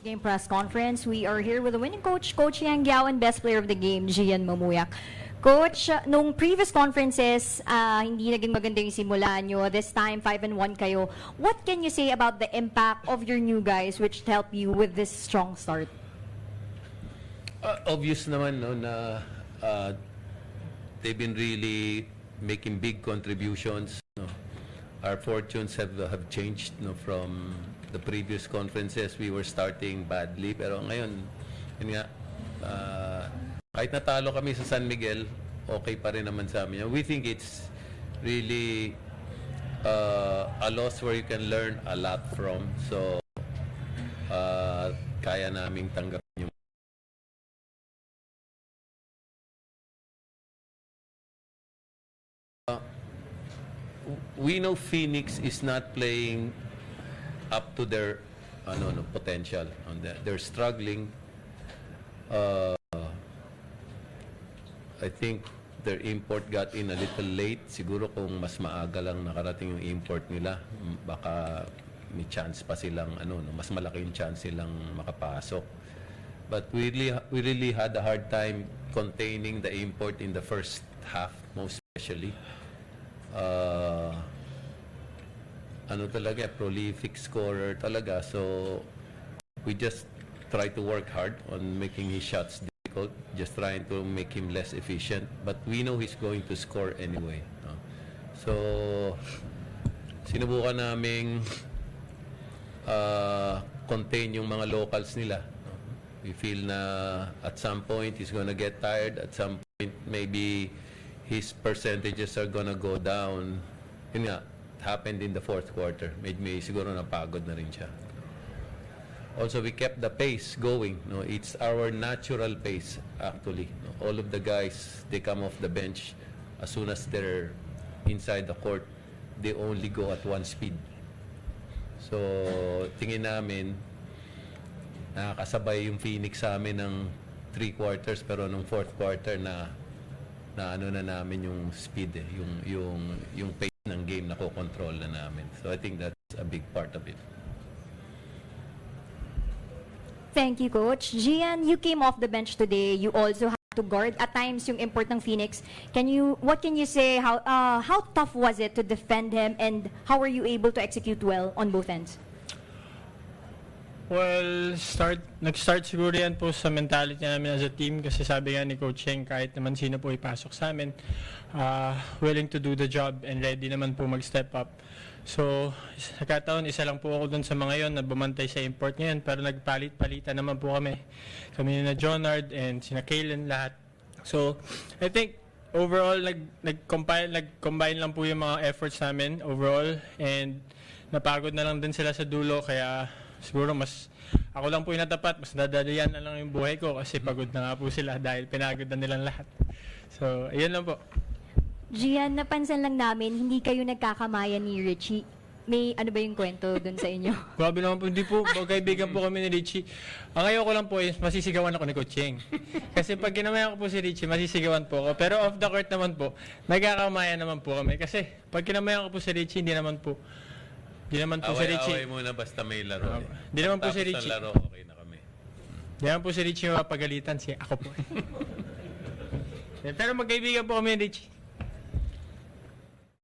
Game press conference. We are here with the winning coach, Coach Yang Giao, and best player of the game, Gian Mamuyak. Coach, nung previous conferences, hindi naging maganda yung simula nyo. This time, 5-1 kayo. What can you say about the impact of your new guys which helped you with this strong start? Obvious naman no, na they've been really making big contributions. No? Our fortunes have changed no, from the previous conferences. We were starting badly, pero ngayon, yun nga, kahit natalo kami sa San Miguel, okay pa rin naman sa amin. We think it's really a loss where you can learn a lot from. So, kaya naming tanggapin yung we know Phoenix is not playing up to their potential. They're struggling. I think their import got in a little late. Siguro kung mas maaga lang nakarating yung import nila, baka may chance pa silang mas malaki yung chance silang makapasok. But we really had a hard time containing the import in the first half, most especially. Talaga, prolific scorer talaga. So, we just try to work hard on making his shots difficult, just trying to make him less efficient. But we know he's going to score anyway. So, sinubukan naming contain yung mga locals nila. We feel na at some point he's gonna get tired. At some point, maybe his percentages are gonna go down. Yun nga, it happened in the fourth quarter. May siguro napagod na rin siya. Also, we kept the pace going. No, it's our natural pace, actually. No, all of the guys, they come off the bench. As soon as they're inside the court, they only go at one speed. So, tingin namin, nakakasabay yung Phoenix sa amin ng 3 quarters, pero nung fourth quarter na namin yung speed, yung pace ng game na ko-control na namin. So I think that's a big part of it. Thank you, Coach. Gian, you came off the bench today. You also had to guard at times yung import ng Phoenix. What can you say? How tough was it to defend him, and how were you able to execute well on both ends? Well, nag-start siguro yan po sa mentality namin as a team, kasi sabi nga ni Coach Cheng, kahit naman sino po ipasok sa amin, willing to do the job and ready naman po mag-step up. So, sa kataon, isa lang po ako dun sa mga yon na bumantay sa import ngayon, pero nagpalit-palitan naman po kami. Kami na Jonard and sina Kalen, lahat. So, I think overall, nag-combine lang po yung mga efforts namin overall, and napagod na lang din sila sa dulo, kaya siguro ako lang po yung natapat, mas dadalian na lang yung buhay ko kasi pagod na nga po sila dahil pinagod na nilang lahat. So, ayun lang po. Gian, napansin lang namin, hindi kayo nagkakamayan ni Richie. May ano ba yung kwento dun sa inyo? Grabe naman po, hindi po, kaibigan po kami ni Richie. Ang ayaw ko lang po is masisigawan ako ni Coach Cheng. Kasi pag kinamayan ko po si Richie, masisigawan po ako. Pero off the court naman po, nagkakamayan naman po kami. Kasi pag kinamayan ko po si Richie, hindi naman po si Richie. Away muna basta may laro. Di naman po si Richie. Laro, okay na kami. Di naman po si Richie mapagalitan, ako po. Pero magkaibigan po kami ni Richie.